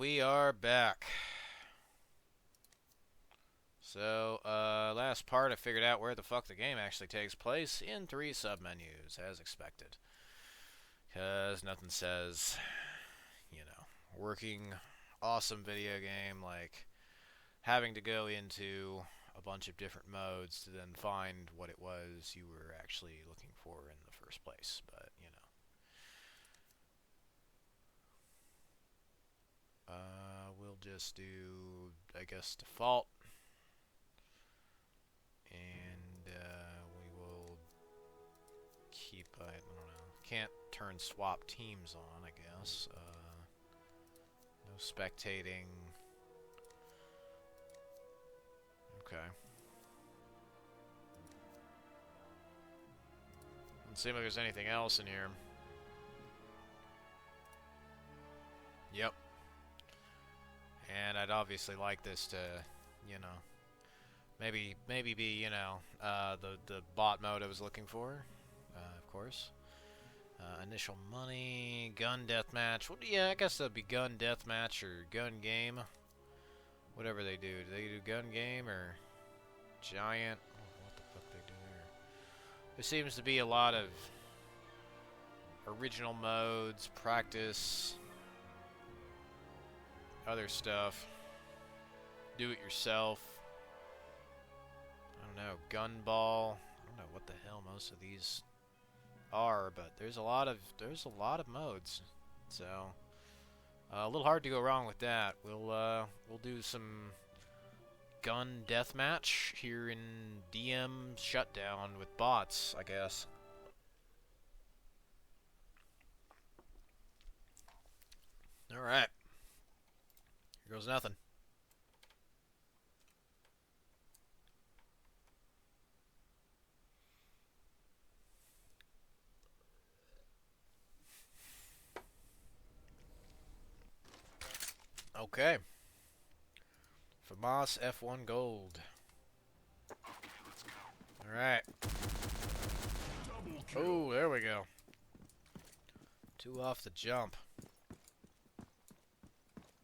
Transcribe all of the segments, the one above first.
we are back. So, last part I figured out where the fuck the game actually takes place in 3 submenus, as expected. Because nothing says, working awesome video game like having to go into a bunch of different modes to then find what it was you were actually looking for in the first place. But, we'll just do, I guess, default. And we will keep, I don't know, can't turn swap teams on, I guess. No spectating. Okay. Doesn't seem like there's anything else in here. Yep. And I'd obviously like this to, maybe be, the bot mode I was looking for, of course. Initial money, gun deathmatch. Well, yeah, I guess that'd be gun deathmatch or gun game. Whatever they do. Do they do gun game or giant? Oh, what the fuck they do here? There seems to be a lot of original modes, practice, other stuff. Do it yourself. I don't know, gun ball. I don't know what the hell most of these are, but there's a lot of modes. So a little hard to go wrong with that. We'll do some gun deathmatch here in DM Shutdown with bots, I guess. All right. Here goes nothing. Okay. FAMAS F1 Gold. Okay, let's go. Alright. Oh, there we go. 2 off the jump.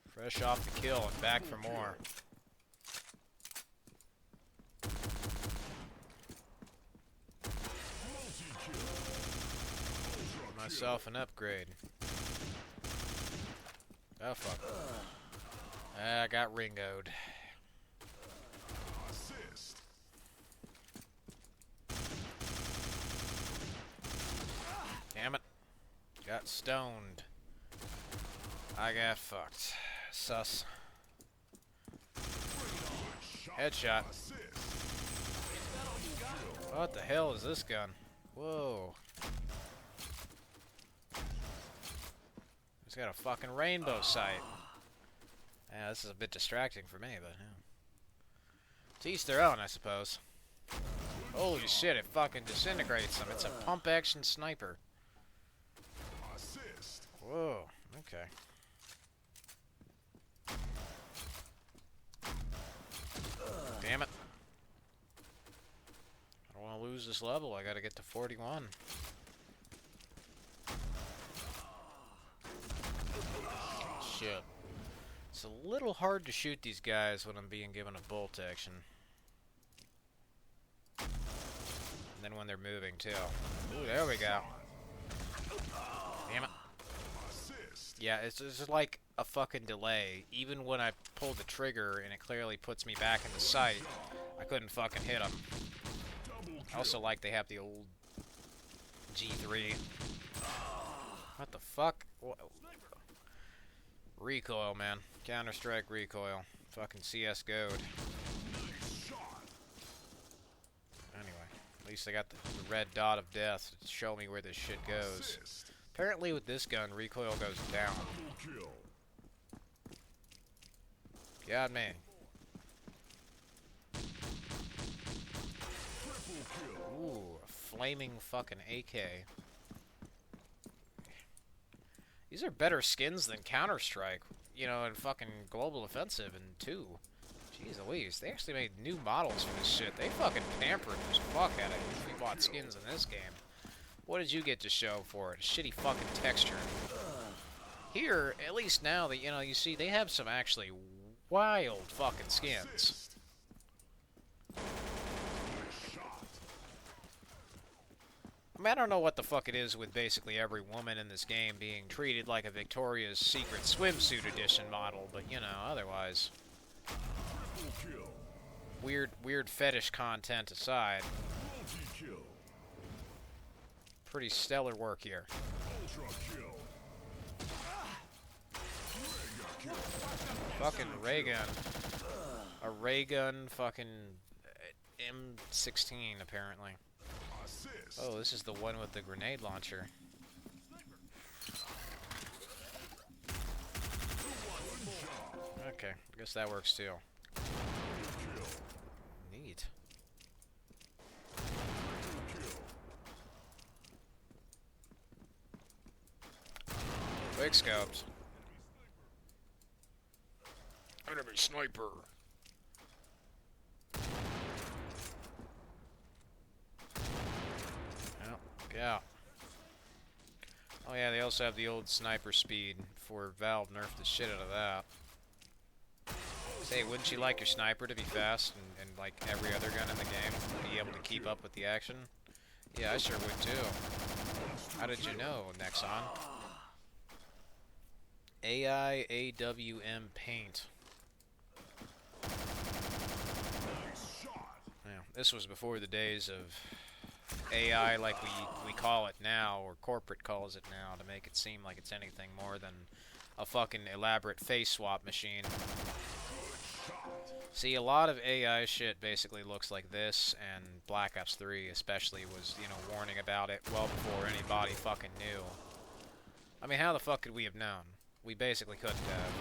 Fresh off the kill and back for more. Myself an upgrade. Oh fuck. I got ringoed. Assist. Damn it. Got stoned. I got fucked. Sus. Headshot. What the hell is this gun? Whoa. It's got a fucking rainbow sight. Yeah, this is a bit distracting for me, but yeah. To each their own, I suppose. Holy shit, it fucking disintegrates them. It's a pump action sniper. Whoa, okay. Damn it. I don't want to lose this level. I gotta get to 41. Shit. It's a little hard to shoot these guys when I'm being given a bolt action. And then when they're moving, too. Ooh, there we go. Damn it. Yeah, it's just like a fucking delay. Even when I pull the trigger and it clearly puts me back in the sight, I couldn't fucking hit them. I also like they have the old G3. What the fuck? Recoil, man. Counter-Strike recoil. Fucking CS goad. Anyway, at least I got the red dot of death to show me where this shit goes. Apparently with this gun, recoil goes down. God, man. Ooh, a flaming fucking AK. These are better skins than Counter-Strike, in fucking Global Offensive and 2. Jeez Louise, they actually made new models for this shit. They fucking pampered the fuck out of it if we bought skins in this game. What did you get to show for it? A shitty fucking texture. Here, at least now that, you know, you see, they have some actually wild fucking skins. I mean, I don't know what the fuck it is with basically every woman in this game being treated like a Victoria's Secret swimsuit edition model, but, you know, otherwise. Weird fetish content aside. Pretty stellar work here. Fucking ray gun. A ray gun fucking M16 apparently. Oh, this is the one with the grenade launcher. Okay, I guess that works too. Neat. Quick scopes. Enemy sniper. Oh, yeah. Oh yeah, they also have the old sniper speed for Valve nerfed the shit out of that. Say, wouldn't you like your sniper to be fast and like every other gun in the game, be able to keep up with the action? Yeah, I sure would too. How did you know, Nexon? AI AWM paint. Yeah, this was before the days of AI like we call it now, or corporate calls it now, to make it seem like it's anything more than a fucking elaborate face swap machine. See, a lot of AI shit basically looks like this, and Black Ops 3 especially was, you know, warning about it well before anybody fucking knew. I mean, how the fuck could we have known? We basically couldn't have.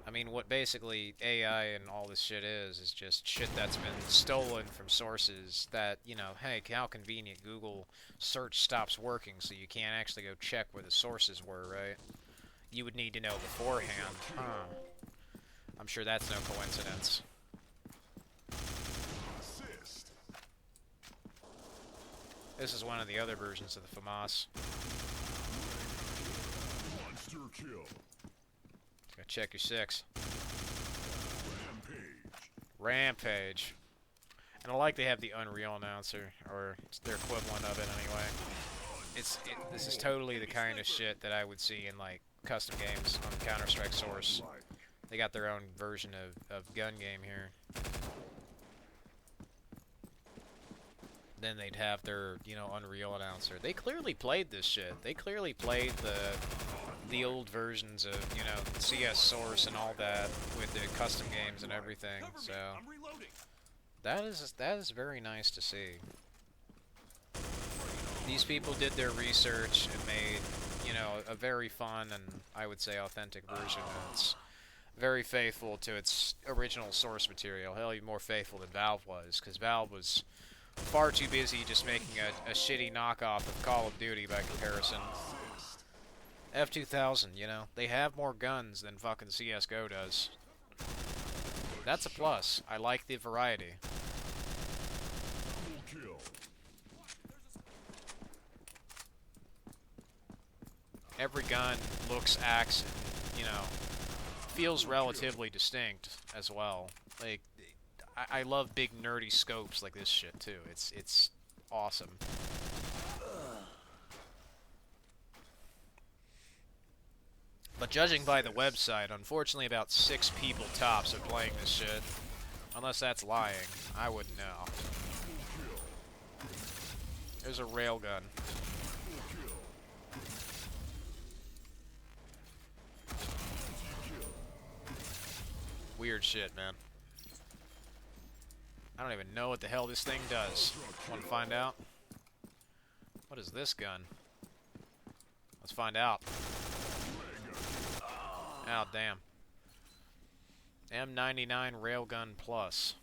I mean, what basically AI and all this shit is just shit that's been stolen from sources that, you know, hey, how convenient, Google search stops working so you can't actually go check where the sources were, right? You would need to know beforehand, huh? I'm sure that's no coincidence. This is one of the other versions of the FAMAS. Go check your 6. Rampage. And I like they have the Unreal announcer, or it's their equivalent of it anyway. This is totally the kind of shit that I would see in like custom games on Counter-Strike Source. They got their own version of gun game here. Then they'd have their, you know, Unreal announcer. They clearly played this shit. They clearly played the old versions of, you know, CS Source and all that with the custom games and everything. So that is very nice to see. These people did their research and made, you know, a very fun and I would say authentic version. It's very faithful to its original source material. Hell, even more faithful than Valve was, because Valve was far too busy just making a shitty knockoff of Call of Duty by comparison. F2000, you know, they have more guns than fucking CSGO does. That's a plus. I like the variety. Every gun looks, acts, and, you know, feels relatively distinct as well. Like, I love big nerdy scopes like this shit too. It's awesome. But judging by the website, unfortunately about 6 people tops are playing this shit. Unless that's lying. I wouldn't know. There's a railgun. Weird shit, man. I don't even know what the hell this thing does. Want to find out? What is this gun? Let's find out. Oh, damn. M99 Railgun Plus.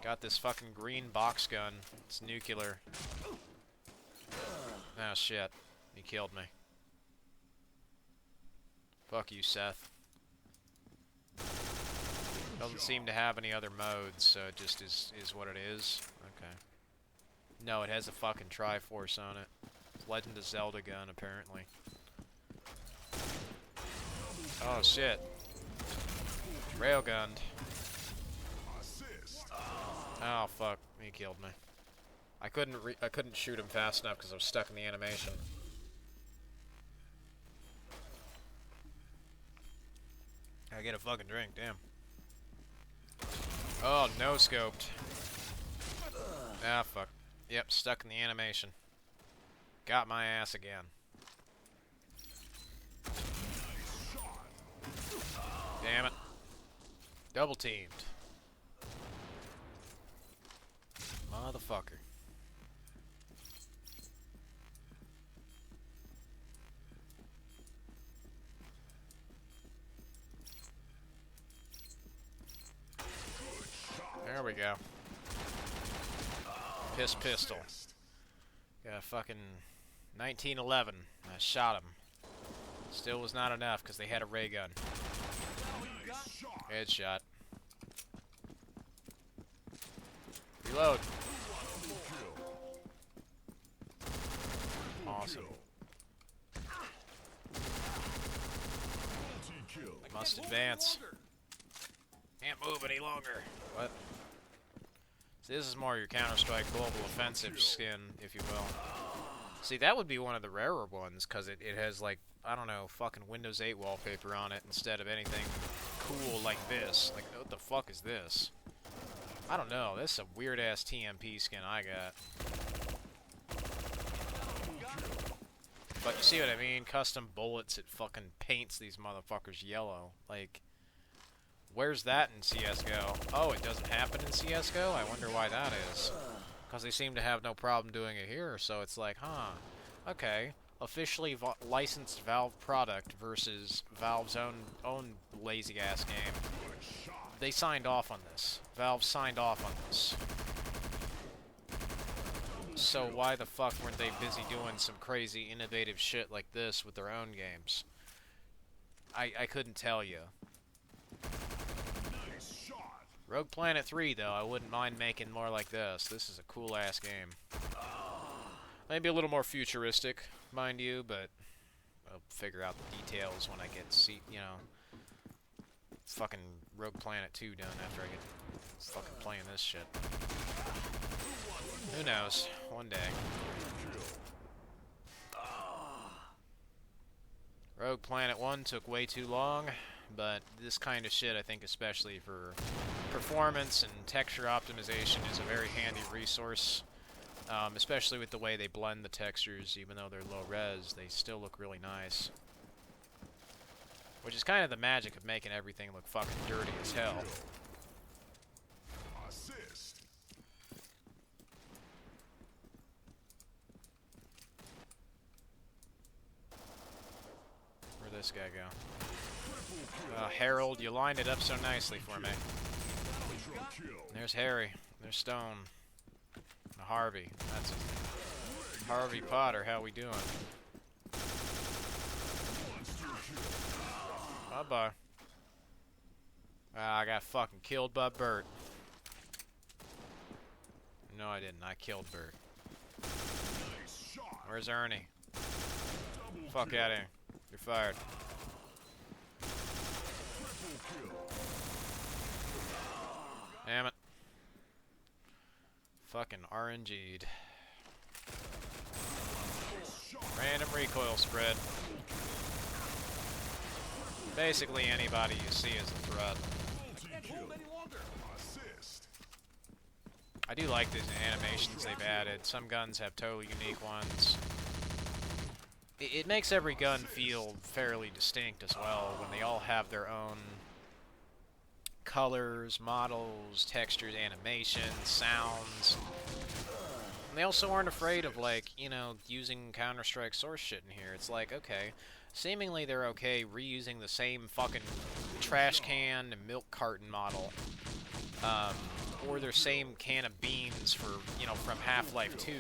Got this fucking green box gun. It's nuclear. Oh, shit. He killed me. Fuck you, Seth. Doesn't seem to have any other modes, so it just is what it is. Okay. No, it has a fucking Triforce on it. Legend of Zelda gun, apparently. Oh shit. Railgunned. Oh fuck, he killed me. I couldn't shoot him fast enough because I was stuck in the animation. I get a fucking drink, damn. Oh, no scoped. Ah, fuck. Yep, stuck in the animation. Got my ass again. Damn it. Double teamed. Motherfucker. There we go. Piss pistol. Got a fucking 1911. I shot him. Still was not enough because they had a ray gun. Headshot. Reload. Awesome. Must advance. Can't move any longer. What? So this is more your Counter-Strike Global Offensive skin, if you will. See, that would be one of the rarer ones, because it has, like, I don't know, fucking Windows 8 wallpaper on it instead of anything cool like this. Like, what the fuck is this? I don't know. This is a weird-ass TMP skin I got. But you see what I mean? Custom bullets, it fucking paints these motherfuckers yellow. Like, where's that in CSGO? Oh, it doesn't happen in CSGO? I wonder why that is. Because they seem to have no problem doing it here, so it's like, huh, okay. Officially licensed Valve product versus Valve's own lazy-ass game. They signed off on this. Valve signed off on this. So why the fuck weren't they busy doing some crazy innovative shit like this with their own games? I couldn't tell you. Rogue Planet 3, though, I wouldn't mind making more like this. This is a cool-ass game. Maybe a little more futuristic, mind you, but I'll figure out the details when I get fucking Rogue Planet 2 done after I get fucking playing this shit. Who knows? One day. Rogue Planet 1 took way too long, but this kind of shit, I think, especially for performance and texture optimization, is a very handy resource. Especially with the way they blend the textures, even though they're low res, they still look really nice. Which is kind of the magic of making everything look fucking dirty as hell. Where'd this guy go? Harold, you lined it up so nicely for me. There's Harry. There's Stone. Harvey. That's it. Harvey Potter, how we doing? Bye-bye. I got fucking killed by Bert. No, I didn't. I killed Bert. Where's Ernie? Fuck out of here. You're fired. Damn it. Fucking RNG'd. Random recoil spread. Basically anybody you see is a threat. I do like these animations they've added. Some guns have totally unique ones. It makes every gun feel fairly distinct as well when they all have their own colors, models, textures, animations, sounds. And they also aren't afraid of, like, you know, using Counter-Strike source shit in here. It's like, okay, seemingly they're okay reusing the same fucking trash can and milk carton model. Or their same can of beans for, you know, from Half-Life 2.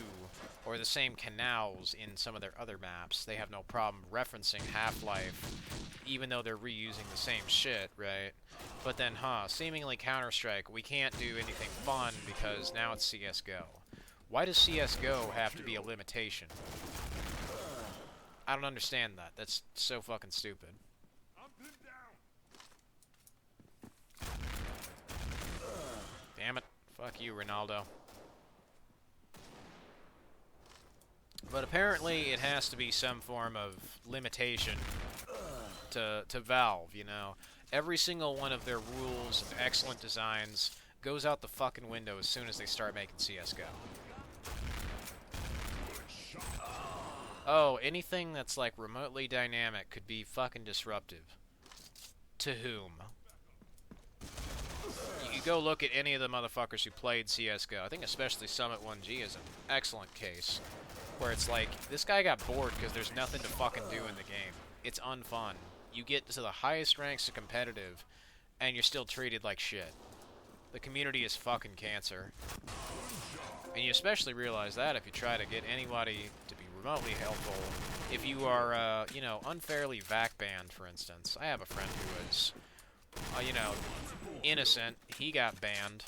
Or the same canals in some of their other maps. They have no problem referencing Half-Life, even though they're reusing the same shit, right? But then, seemingly Counter-Strike, we can't do anything fun because now it's CSGO. Why does CSGO have to be a limitation? I don't understand that. That's so fucking stupid. I'm pinned down. Damn it. Fuck you, Ronaldo. But apparently it has to be some form of limitation to Valve, you know. Every single one of their rules of excellent designs goes out the fucking window as soon as they start making CSGO. Oh, anything that's like remotely dynamic could be fucking disruptive. To whom? You go look at any of the motherfuckers who played CSGO. I think especially Summit 1G is an excellent case. Where it's like, this guy got bored because there's nothing to fucking do in the game. It's unfun. You get to the highest ranks of competitive, and you're still treated like shit. The community is fucking cancer. And you especially realize that if you try to get anybody to be remotely helpful. If you are, you know, unfairly VAC banned, for instance. I have a friend who was, you know, innocent. He got banned.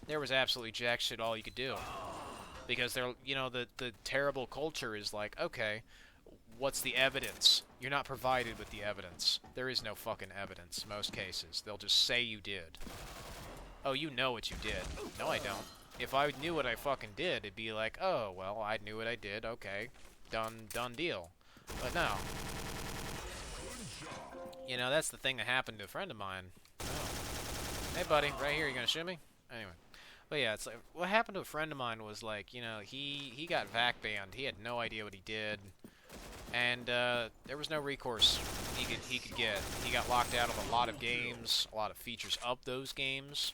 There was absolutely jack shit all you could do. Because they're, you know, the terrible culture is like, okay, what's the evidence? You're not provided with the evidence. There is no fucking evidence, most cases. They'll just say you did. Oh, you know what you did. No, I don't. If I knew what I fucking did, it'd be like, oh, well, I knew what I did, okay. Done deal. But no. You know, that's the thing that happened to a friend of mine. Oh. Hey, buddy, right here, you gonna shoot me? Anyway. But yeah, it's like, what happened to a friend of mine was like, you know, he got VAC banned. He had no idea what he did. And there was no recourse he could get. He got locked out of a lot of games, a lot of features of those games,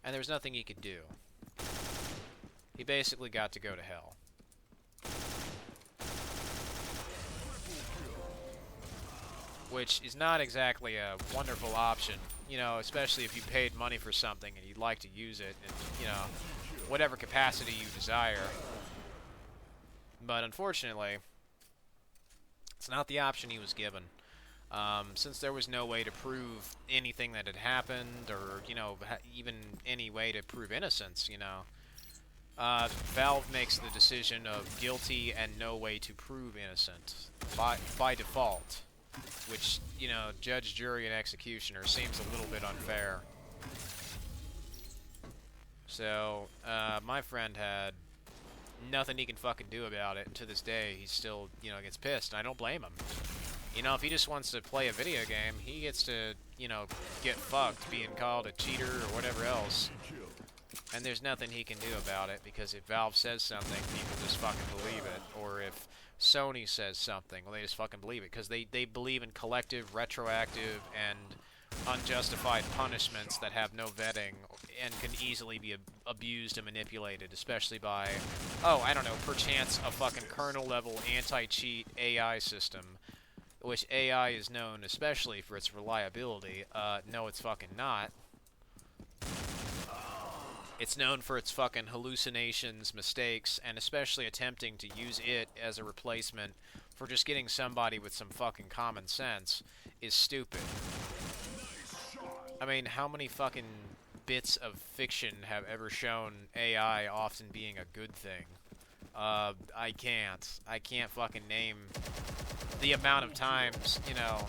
and there was nothing he could do. He basically got to go to hell. Which is not exactly a wonderful option, you know, especially if you paid money for something and you'd like to use it in, you know, whatever capacity you desire. But unfortunately, it's not the option he was given. Since there was no way to prove anything that had happened, or, you know, even any way to prove innocence, you know, Valve makes the decision of guilty and no way to prove innocent by default. Which, you know, judge, jury, and executioner seems a little bit unfair. So, my friend had nothing he can fucking do about it, and to this day, he still, you know, gets pissed, and I don't blame him. You know, if he just wants to play a video game, he gets to, you know, get fucked being called a cheater or whatever else. And there's nothing he can do about it, because if Valve says something, people just fucking believe it. Or if Sony says something, well, they just fucking believe it, because they believe in collective, retroactive, and unjustified punishments that have no vetting and can easily be abused and manipulated, especially by, oh, I don't know, perchance a fucking kernel-level anti-cheat AI system, which AI is known especially for its reliability. No, it's fucking not. It's known for its fucking hallucinations, mistakes, and especially attempting to use it as a replacement for just getting somebody with some fucking common sense is stupid. I mean, how many fucking bits of fiction have ever shown AI often being a good thing? I can't fucking name the amount of times, you know,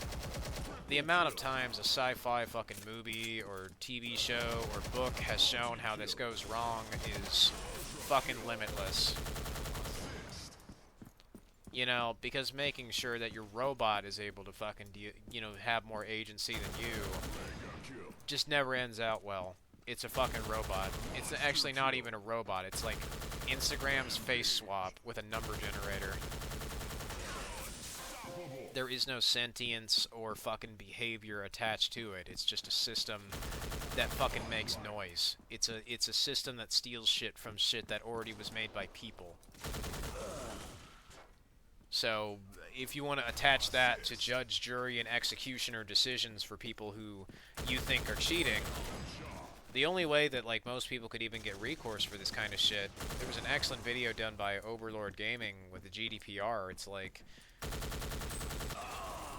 the amount of times a sci-fi fucking movie or TV show or book has shown how this goes wrong is fucking limitless. You know, because making sure that your robot is able to fucking, you know, have more agency than you just never ends out well. It's a fucking robot. It's actually not even a robot. It's like Instagram's face swap with a number generator. There is no sentience or fucking behavior attached to it. It's just a system that fucking makes noise. It's a system that steals shit from shit that already was made by people. So, if you want to attach that to judge, jury, and executioner decisions for people who you think are cheating, the only way that, like, most people could even get recourse for this kind of shit, there was an excellent video done by Overlord Gaming with the GDPR. It's like,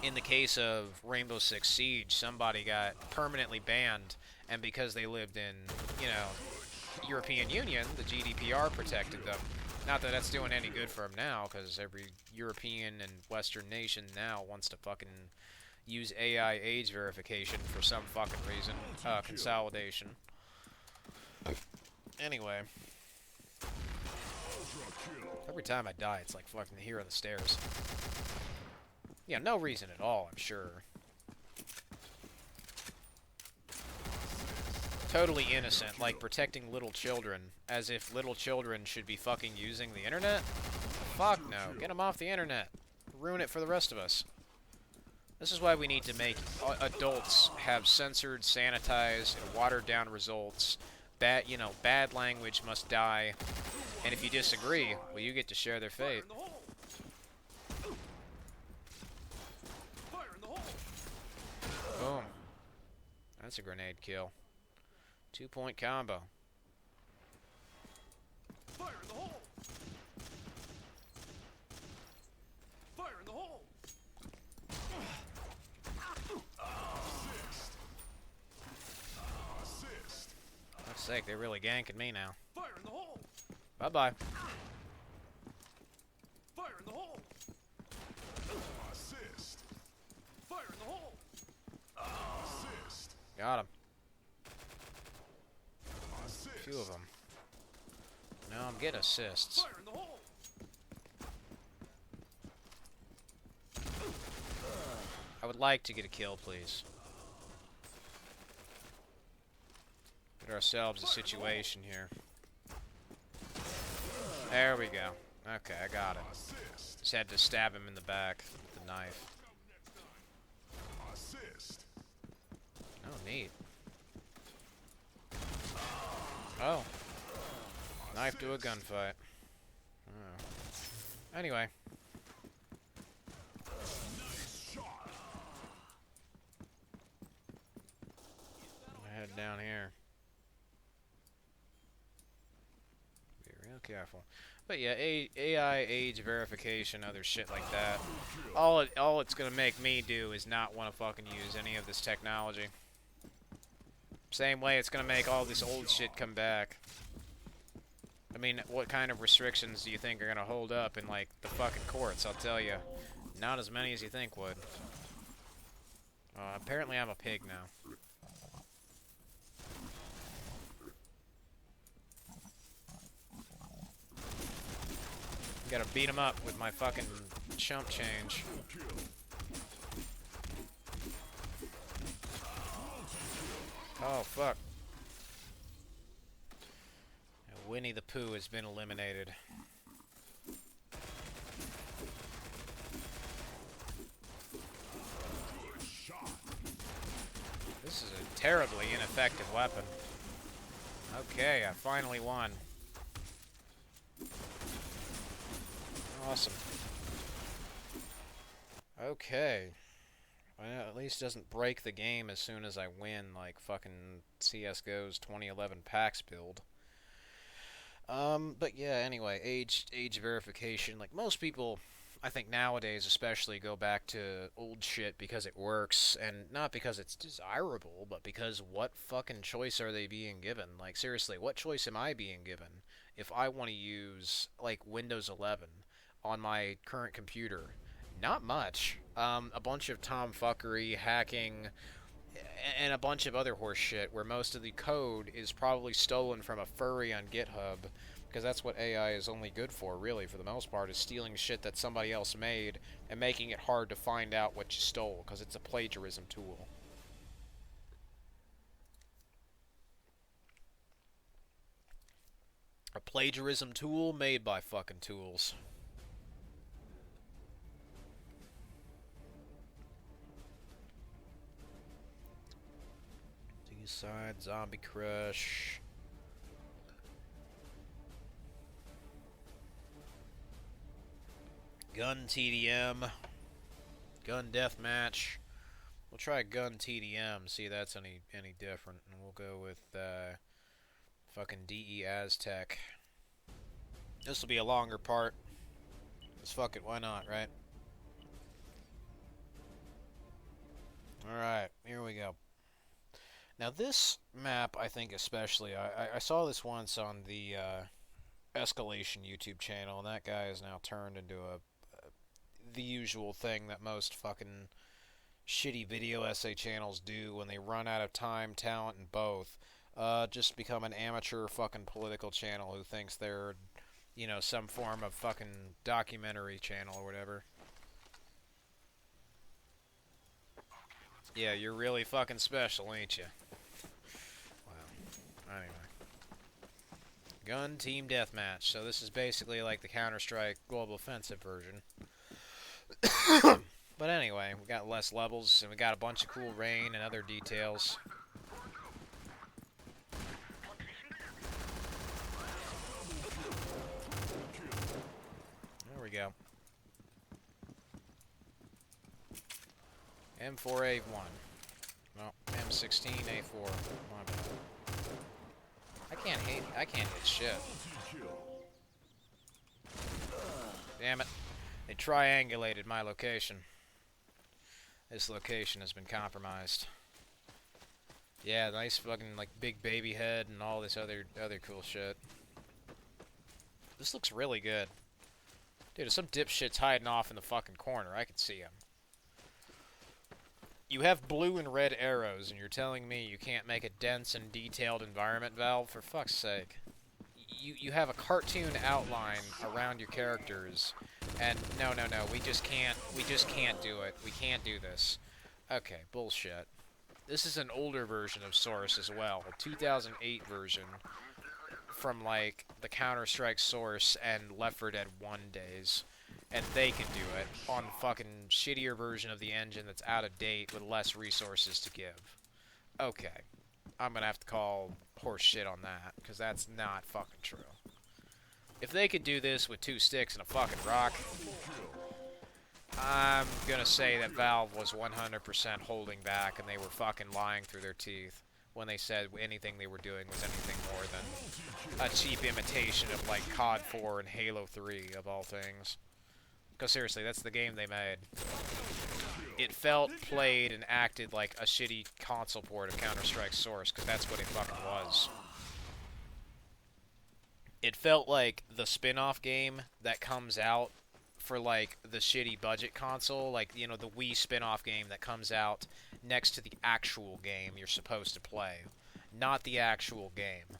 in the case of Rainbow Six Siege, somebody got permanently banned, and because they lived in, you know, European Union, the GDPR protected them. Not that that's doing any good for him now, because every European and Western nation now wants to fucking use AI age verification for some fucking reason. Consolidation. Anyway. Every time I die, it's like fucking here on the stairs. Yeah, no reason at all, I'm sure. Totally innocent, like protecting little children, as if little children should be fucking using the internet? Fuck no, get them off the internet. Ruin it for the rest of us. This is why we need to make adults have censored, sanitized, and watered down results. Bad language must die. And if you disagree, well, you get to share their fate. Boom. That's a grenade kill. 2-point combo. Fire in the hole! Fire in the hole! Assist! Fuck's sake, they're really ganking me now. Fire in the hole! Bye-bye. Fire in the hole! Assist! Fire in the hole! Assist! Got him. Assist! A few of them. Now I'm getting assists. Fire in the hole! I would like to get a kill, please. Get ourselves a situation here. There we go. Okay, I got it. Just had to stab him in the back with the knife. Assist! Oh, neat. Oh. Knife to a gunfight. Oh. Anyway. Head down here. Be real careful. But yeah, AI age verification, other shit like that. All it's gonna make me do is not want to fucking use any of this technology. Same way it's gonna make all this old shit come back. I mean, what kind of restrictions do you think are gonna hold up in like the fucking courts? I'll tell you, not as many as you think would. Apparently I'm a pig now. Gotta beat him up with my fucking chump change. Oh, fuck. Winnie the Pooh has been eliminated. This is a terribly ineffective weapon. Okay, I finally won. Awesome. Okay. Well, at least doesn't break the game as soon as I win, like fucking CSGO's 2011 PAX build. But yeah, anyway, age verification. Like, most people, I think nowadays especially, go back to old shit because it works, and not because it's desirable, but because what fucking choice are they being given? Like, seriously, what choice am I being given if I want to use, like, Windows 11 on my current computer? Not much. A bunch of tomfuckery, hacking, and a bunch of other horse shit where most of the code is probably stolen from a furry on GitHub, because that's what AI is only good for, really, for the most part, is stealing shit that somebody else made and making it hard to find out what you stole, because it's a plagiarism tool. A plagiarism tool made by fucking tools. D-side, Zombie Crush. Gun TDM. Gun Deathmatch. We'll try Gun TDM, see if that's any different. And we'll go with fucking DE Aztec. This will be a longer part. Just fuck it, why not, right? Alright, here we go. Now this map, I think especially, I saw this once on the escalation YouTube channel, and that guy is now turned into the usual thing that most fucking shitty video essay channels do when they run out of time, talent, and both. Just become an amateur fucking political channel who thinks they're, you know, some form of fucking documentary channel or whatever. Yeah, you're really fucking special, ain't you? Wow. Anyway. Gun Team Deathmatch. So this is basically like the Counter-Strike Global Offensive version. But anyway, we got less levels, and we got a bunch of cool rain and other details. There we go. M4A1. No, M16A4. My bad. I can't hit shit. Damn it. They triangulated my location. This location has been compromised. Yeah, nice fucking like big baby head and all this other cool shit. This looks really good. Dude, if some dipshit's hiding off in the fucking corner, I can see him. You have blue and red arrows, and you're telling me you can't make a dense and detailed environment, Valve? For fuck's sake. You have a cartoon outline around your characters, and no, we just can't do it. We can't do this. Okay, bullshit. This is an older version of Source as well, a 2008 version from, like, the Counter-Strike Source and Left 4 Dead 1 days. And they can do it on the fucking shittier version of the engine that's out of date with less resources to give. Okay. I'm gonna have to call horse shit on that, because that's not fucking true. If they could do this with 2 sticks and a fucking rock, I'm gonna say that Valve was 100% holding back and they were fucking lying through their teeth when they said anything they were doing was anything more than a cheap imitation of, like, COD 4 and Halo 3, of all things. Because seriously, that's the game they made. It felt, played, and acted like a shitty console port of Counter-Strike Source, because that's what it fucking was. It felt like the spin-off game that comes out for, like, the shitty budget console, like, you know, the Wii spin-off game that comes out next to the actual game you're supposed to play. Not the actual game.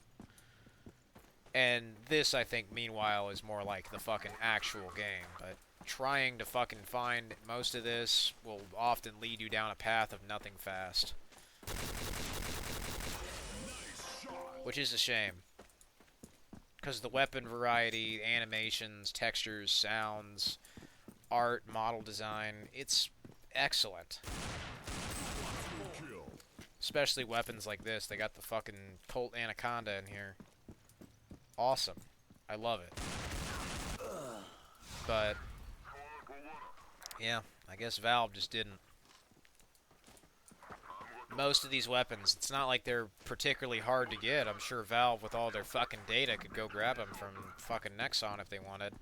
And this, I think, meanwhile, is more like the fucking actual game, but trying to fucking find most of this will often lead you down a path of nothing fast. Which is a shame. Because the weapon variety, animations, textures, sounds, art, model design, it's excellent. Especially weapons like this. They got the fucking Colt Anaconda in here. Awesome. I love it. But yeah, I guess Valve just didn't. Most of these weapons, it's not like they're particularly hard to get. I'm sure Valve, with all their fucking data, could go grab them from fucking Nexon if they wanted.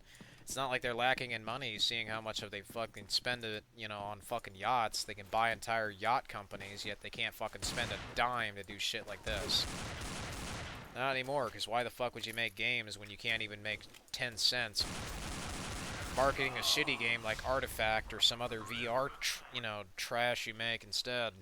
It's not like they're lacking in money, seeing how much of they fucking spend it, you know, on fucking yachts. They can buy entire yacht companies, yet they can't fucking spend a dime to do shit like this. Not anymore, because why the fuck would you make games when you can't even make 10 cents? Marketing a shitty game like Artifact or some other VR, you know, trash you make instead.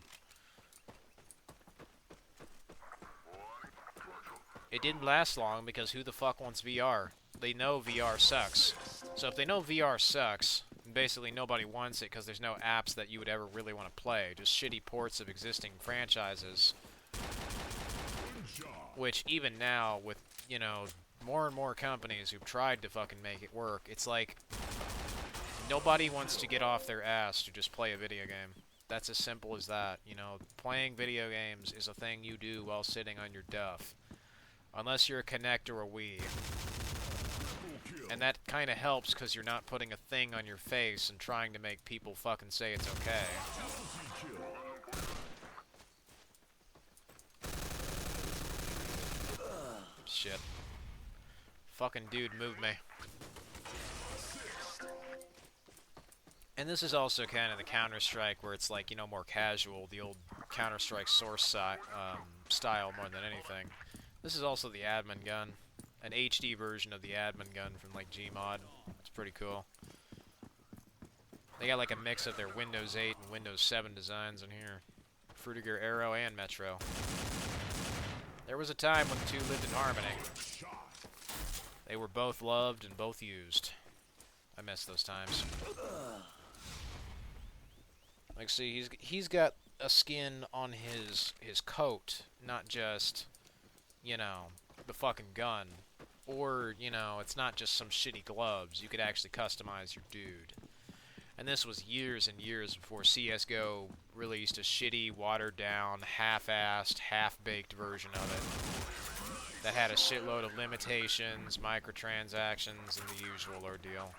It didn't last long because who the fuck wants VR? They know VR sucks. So if they know VR sucks, basically nobody wants it because there's no apps that you would ever really want to play. Just shitty ports of existing franchises. Which even now, with, you know, more and more companies who've tried to fucking make it work, it's like nobody wants to get off their ass to just play a video game. That's as simple as that. You know, playing video games is a thing you do while sitting on your duff. Unless you're a Kinect or a Wii. And that kind of helps because you're not putting a thing on your face and trying to make people fucking say it's okay. Shit. Fucking dude moved me. And this is also kind of the Counter-Strike where it's like, you know, more casual, the old Counter-Strike Source style more than anything. This is also the admin gun. an HD version of the admin gun from like Gmod. It's pretty cool. They got like a mix of their Windows 8 and Windows 7 designs in here. Frutiger Aero and Metro. There was a time when the two lived in harmony. They were both loved and both used. I miss those times. Like, see, he's got a skin on his coat, not just, you know, the fucking gun. Or, you know, it's not just some shitty gloves. You could actually customize your dude. And this was years and years before CSGO released a shitty, watered-down, half-assed, half-baked version of it that had a shitload of limitations, microtransactions, and the usual ordeal.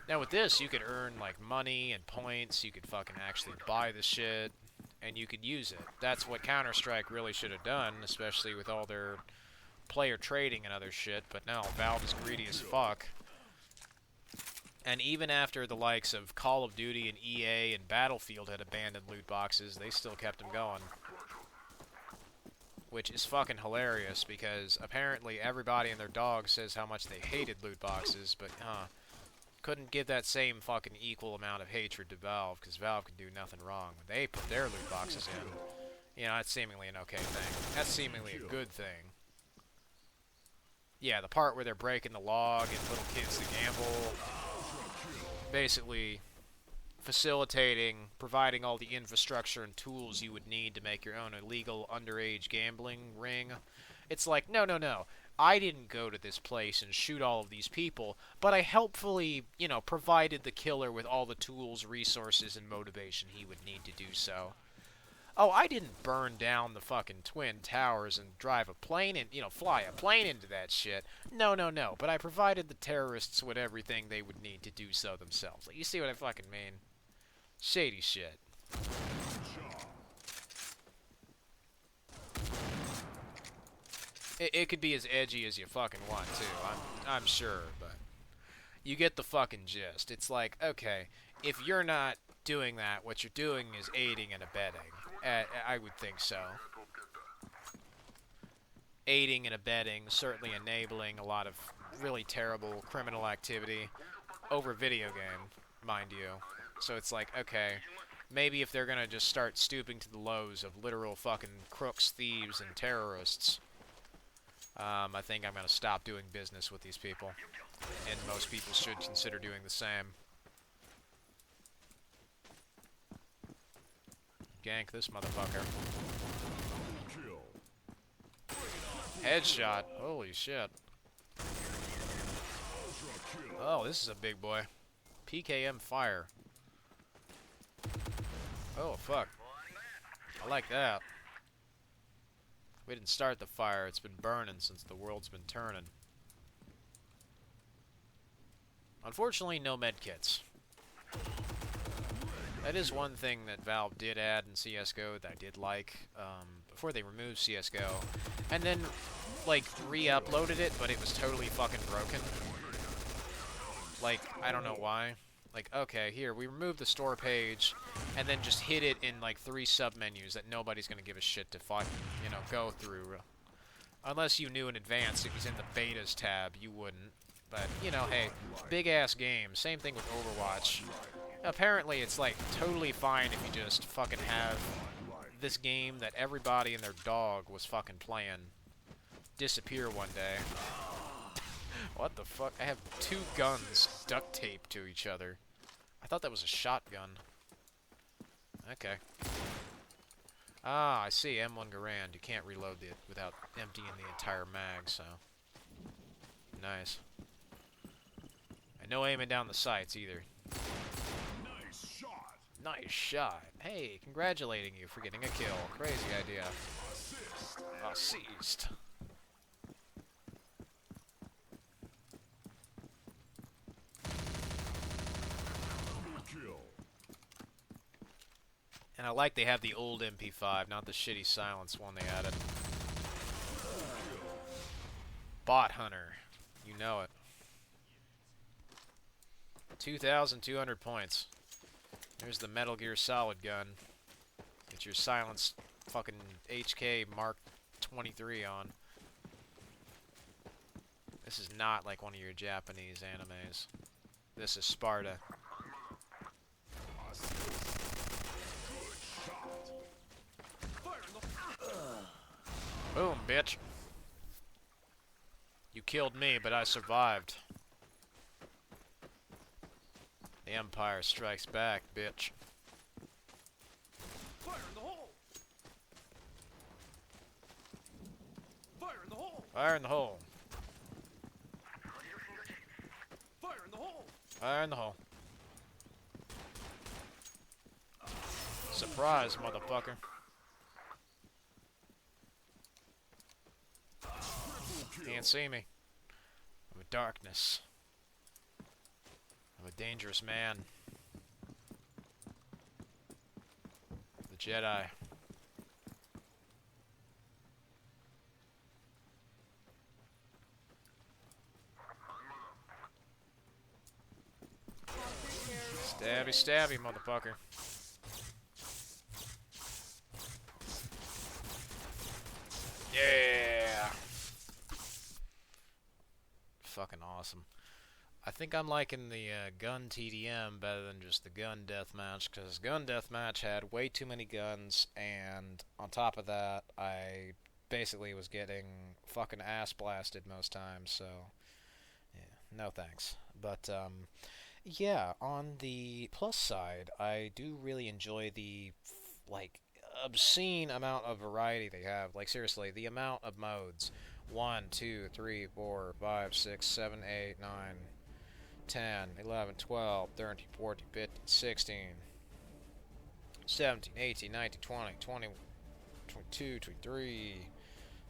Now with this, you could earn, like, money and points, you could fucking actually buy the shit, and you could use it. That's what Counter-Strike really should have done, especially with all their player trading and other shit, but no, Valve is greedy as fuck. And even after the likes of Call of Duty and EA and Battlefield had abandoned loot boxes, they still kept them going. Which is fucking hilarious, because apparently everybody and their dog says how much they hated loot boxes, but, couldn't give that same fucking equal amount of hatred to Valve, because Valve can do nothing wrong. When they put their loot boxes in, you know, that's seemingly an okay thing. That's seemingly a good thing. Yeah, the part where they're breaking the law, getting little kids to gamble, basically facilitating, providing all the infrastructure and tools you would need to make your own illegal underage gambling ring. It's like, no, no, no. I didn't go to this place and shoot all of these people, but I helpfully, you know, provided the killer with all the tools, resources, and motivation he would need to do so. Oh, I didn't burn down the fucking Twin Towers and drive a plane and, you know, fly a plane into that shit. No, no, no. But I provided the terrorists with everything they would need to do so themselves. Like, you see what I fucking mean? Shady shit. It could be as edgy as you fucking want to, I'm sure, but you get the fucking gist. It's like, okay, if you're not doing that, what you're doing is aiding and abetting. I would think so. Aiding and abetting, certainly enabling a lot of really terrible criminal activity over video game, mind you. So it's like, okay, maybe if they're gonna just start stooping to the lows of literal fucking crooks, thieves, and terrorists, I think I'm gonna stop doing business with these people. And most people should consider doing the same. Gank this motherfucker. Headshot. Holy shit. Oh, this is a big boy. PKM fire. Oh, fuck. I like that. We didn't start the fire. It's been burning since the world's been turning. Unfortunately, no medkits. That is one thing that Valve did add in CSGO that I did like, before they removed CSGO. And then, like, re-uploaded it, but it was totally fucking broken. Like, I don't know why. Like, okay, here, we removed the store page, and then just hid it in, like, 3 sub-menus that nobody's gonna give a shit to fucking, you know, go through. Unless you knew in advance it was in the betas tab, you wouldn't. But, you know, hey, big-ass game. Same thing with Overwatch. Apparently, it's, like, totally fine if you just fucking have this game that everybody and their dog was fucking playing disappear one day. What the fuck? I have 2 guns duct taped to each other. I thought that was a shotgun. Okay. Ah, I see. M1 Garand. You can't reload it without emptying the entire mag, so... Nice. And no aiming down the sights, either. Nice shot. Nice shot. Hey, congratulating you for getting a kill. Crazy idea. Assist. And I like they have the old MP5, not the shitty silence one they added. Bot Hunter. You know it. 2,200 points. There's the Metal Gear Solid gun. Get your silenced fucking HK Mark 23 on. This is not like one of your Japanese animes. This is Sparta. Boom, bitch. You killed me, but I survived. The Empire strikes back, bitch. Fire in the hole! Fire in the hole! Fire in the hole. Fire in the hole! Fire in the hole. Surprise, motherfucker. Can't see me. I'm a darkness. I'm a dangerous man. The Jedi. Stabby, stabby, motherfucker. Yeah! Fucking awesome. I think I'm liking the gun TDM better than just the gun deathmatch, because gun deathmatch had way too many guns, and on top of that, I basically was getting fucking ass blasted most times, so yeah, no thanks. But yeah, on the plus side, I do really enjoy the like obscene amount of variety they have. Like seriously, the amount of modes. 1, 2, 3, 4, 5, 6, 7, 8, 9, 10, 11, 12, 13, 14, 15, 16, 17, 18, 19, 20, 21, 22, 23,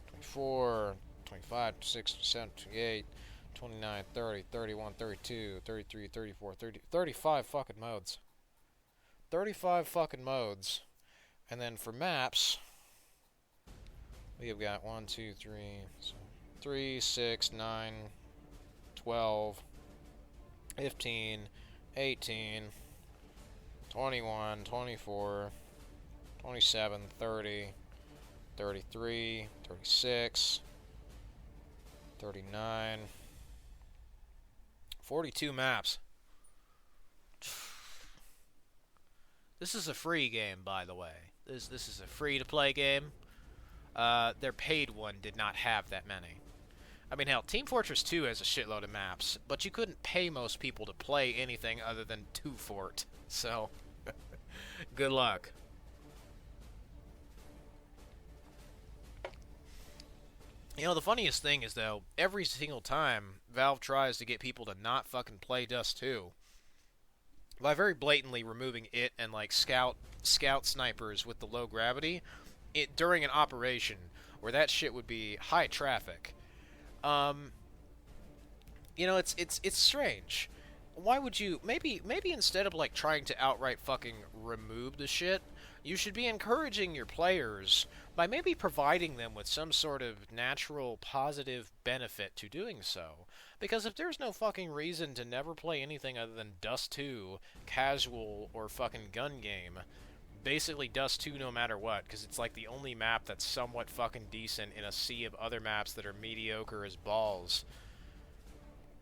24, 25, 26, 27, 28, 29, 30, 31, 32, 33, 34, 30, 35 fucking modes. 35 fucking modes. And then for maps, we have got 1, 2, 3, 3, 6, 9, 12, 15, 18, 21, 24, 27, 30, 33, 36, 39, 42 maps. This is a free game, by the way. This is a free-to-play game. Their paid one did not have that many. I mean, hell, Team Fortress 2 has a shitload of maps, but you couldn't pay most people to play anything other than 2 Fort. So, good luck. You know, the funniest thing is, though, every single time Valve tries to get people to not fucking play Dust 2, by very blatantly removing it and, like, scout snipers with the low gravity, during an operation where that shit would be high traffic. You know, it's strange. Why would you maybe instead of like trying to outright fucking remove the shit, you should be encouraging your players by maybe providing them with some sort of natural positive benefit to doing so. Because if there's no fucking reason to never play anything other than Dust 2, casual, or fucking gun game, basically Dust 2 no matter what, because it's like the only map that's somewhat fucking decent in a sea of other maps that are mediocre as balls.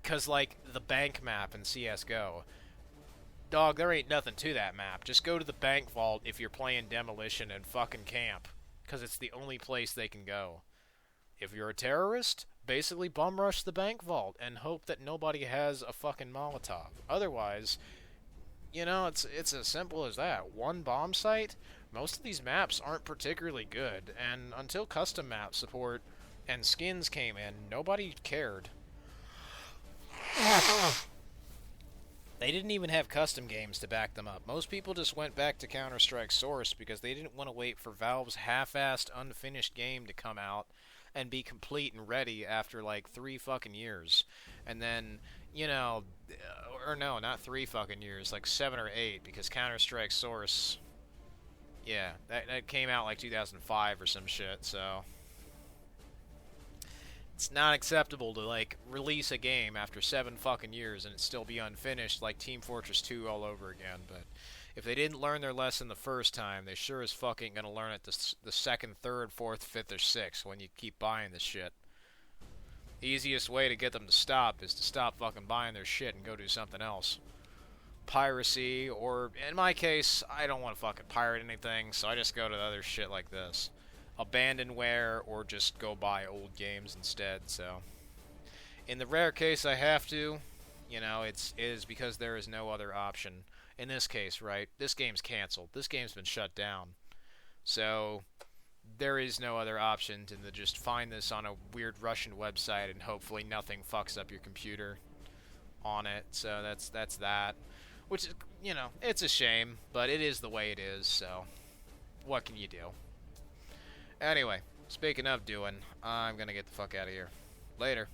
Because, like, the bank map in CSGO, dog, there ain't nothing to that map. Just go to the bank vault if you're playing Demolition and fucking camp, because it's the only place they can go. If you're a terrorist, basically bum rush the bank vault and hope that nobody has a fucking Molotov. Otherwise, you know, it's as simple as that. One bomb site? Most of these maps aren't particularly good, and until custom map support and skins came in, nobody cared. They didn't even have custom games to back them up. Most people just went back to Counter-Strike Source because they didn't want to wait for Valve's half-assed, unfinished game to come out and be complete and ready after, like, 3 fucking years. And then, you know, or no, not 3 fucking years, like 7 or 8, because Counter-Strike Source, yeah, that came out like 2005 or some shit, so it's not acceptable to, like, release a game after 7 fucking years and it still be unfinished like Team Fortress 2 all over again. But if they didn't learn their lesson the first time, they sure as fucking gonna learn it the second, third, fourth, fifth, or sixth when you keep buying this shit. Easiest way to get them to stop is to stop fucking buying their shit and go do something else. Piracy, or in my case, I don't want to fucking pirate anything, so I just go to other shit like this. Abandonware, or just go buy old games instead, so. In the rare case I have to, you know, it is because there is no other option. In this case, right, this game's canceled. This game's been shut down. So, there is no other option than to just find this on a weird Russian website and hopefully nothing fucks up your computer on it. So that's that. Which is, you know, it's a shame, but it is the way it is, so what can you do? Anyway, speaking of doing, I'm gonna get the fuck out of here. Later.